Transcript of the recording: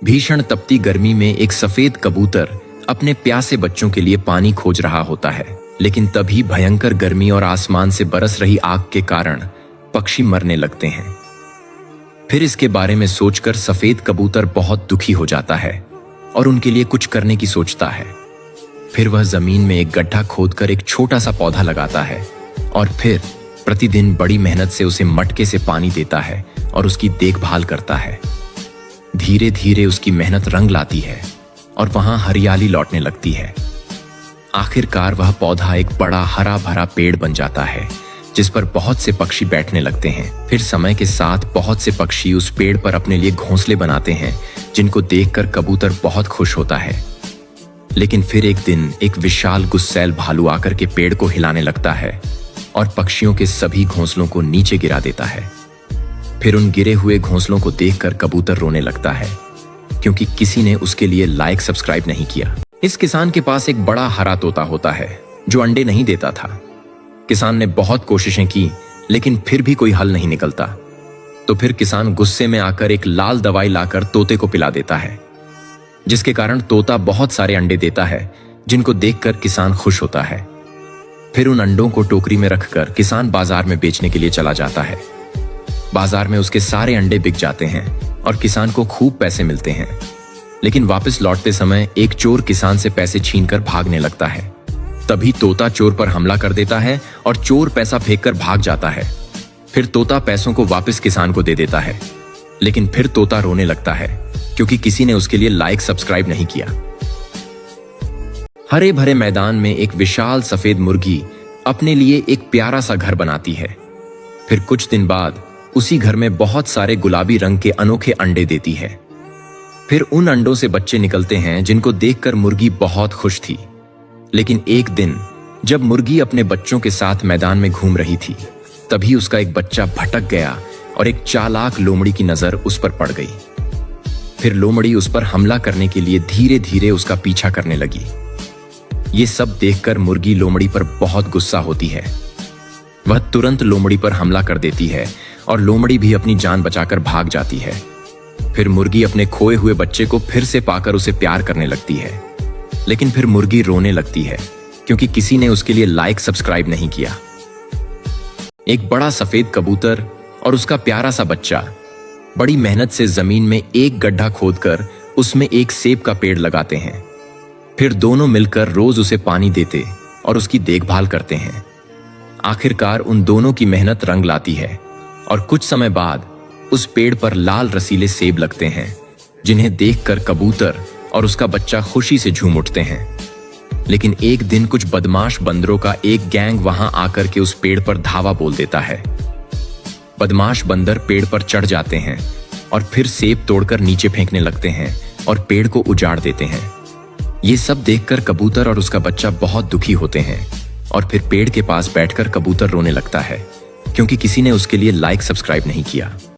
भीषण तपती गर्मी में एक सफेद कबूतर अपने प्यासे बच्चों के लिए पानी खोज रहा होता है, लेकिन तभी भयंकर गर्मी और आसमान से बरस रही आग के कारण पक्षी मरने लगते हैं। फिर इसके बारे में सोचकर सफेद कबूतर बहुत दुखी हो जाता है और उनके लिए कुछ करने की सोचता है। फिर वह जमीन में एक गड्ढा खोदकर एक छोटा सा पौधा लगाता है और फिर प्रतिदिन बड़ी मेहनत से उसे मटके से पानी देता है और उसकी देखभाल करता है। धीरे धीरे उसकी मेहनत रंग लाती है और वहां हरियाली लौटने लगती है। आखिरकार वह पौधा एक बड़ा हरा भरा पेड़ बन जाता है जिस पर बहुत से पक्षी बैठने लगते हैं। फिर समय के साथ बहुत से पक्षी उस पेड़ पर अपने लिए घोंसले बनाते हैं, जिनको देखकर कबूतर बहुत खुश होता है। लेकिन फिर एक दिन एक विशाल गुस्सैल भालू आकर के पेड़ को हिलाने लगता है और पक्षियों के सभी घोंसलों को नीचे गिरा देता है। फिर उन गिरे हुए घोंसलों को देखकर कबूतर रोने लगता है, क्योंकि किसी ने उसके लिए लाइक सब्सक्राइब नहीं किया। इस किसान के पास एक बड़ा हरा तोता होता है जो अंडे नहीं देता था। किसान ने बहुत कोशिशें की, लेकिन फिर भी कोई हल नहीं निकलता। तो फिर किसान गुस्से में आकर एक लाल दवाई लाकर तोते को पिला देता है, जिसके कारण तोता बहुत सारे अंडे देता है, जिनको देखकर किसान खुश होता है। फिर उन अंडों को टोकरी में रखकर किसान बाजार में बेचने के लिए चला जाता है। बाजार में उसके सारे अंडे बिक जाते हैं और किसान को खूब पैसे मिलते हैं। लेकिन वापस लौटते समय एक चोर किसान से पैसे छीनकर भागने लगता है। तभी तोता चोर पर हमला कर देता है और चोर पैसा फेंककर भाग जाता है। फिर तोता पैसों को वापस किसान को दे देता है, लेकिन फिर तोता रोने लगता है क्योंकि किसी ने उसके लिए लाइक सब्सक्राइब नहीं किया। हरे भरे मैदान में एक विशाल सफेद मुर्गी अपने लिए एक प्यारा सा घर बनाती है। फिर कुछ दिन बाद उसी घर में बहुत सारे गुलाबी रंग के अनोखे अंडे देती है। फिर उन अंडों से बच्चे निकलते हैं, जिनको देखकर मुर्गी बहुत खुश थी। लेकिन एक दिन जब मुर्गी अपने बच्चों के साथ मैदान में घूम रही थी, तभी उसका एक बच्चा भटक गया और एक चालाक लोमड़ी की नजर उस पर पड़ गई। फिर लोमड़ी उस पर हमला करने के लिए धीरे धीरे उसका पीछा करने लगी। ये सब देखकर मुर्गी लोमड़ी पर बहुत गुस्सा होती है। वह तुरंत लोमड़ी पर हमला कर देती है और लोमड़ी भी अपनी जान बचाकर भाग जाती है। फिर मुर्गी अपने खोए हुए बच्चे को फिर से पाकर उसे प्यार करने लगती है। लेकिन फिर मुर्गी रोने लगती है क्योंकि किसी ने उसके लिए लाइक सब्सक्राइब नहीं किया। एक बड़ा सफेद कबूतर और उसका प्यारा सा बच्चा बड़ी मेहनत से जमीन में एक गड्ढा खोदकर उसमें एक सेब का पेड़ लगाते हैं। फिर दोनों मिलकर रोज उसे पानी देते और उसकी देखभाल करते हैं। आखिरकार उन दोनों की मेहनत रंग लाती है और कुछ समय बाद उस पेड़ पर लाल रसीले सेब लगते हैं, जिन्हें देखकर कबूतर और उसका बच्चा खुशी से झूम उठते हैं। लेकिन एक दिन कुछ बदमाश बंदरों का एक गैंग वहां आकर के उस पेड़ पर धावा बोल देता है। बदमाश बंदर पेड़ पर चढ़ जाते हैं और फिर सेब तोड़कर नीचे फेंकने लगते हैं और पेड़ को उजाड़ देते हैं। ये सब देखकर कबूतर और उसका बच्चा बहुत दुखी होते हैं और फिर पेड़ के पास बैठकर कबूतर रोने लगता है क्योंकि किसी ने उसके लिए लाइक सब्सक्राइब नहीं किया।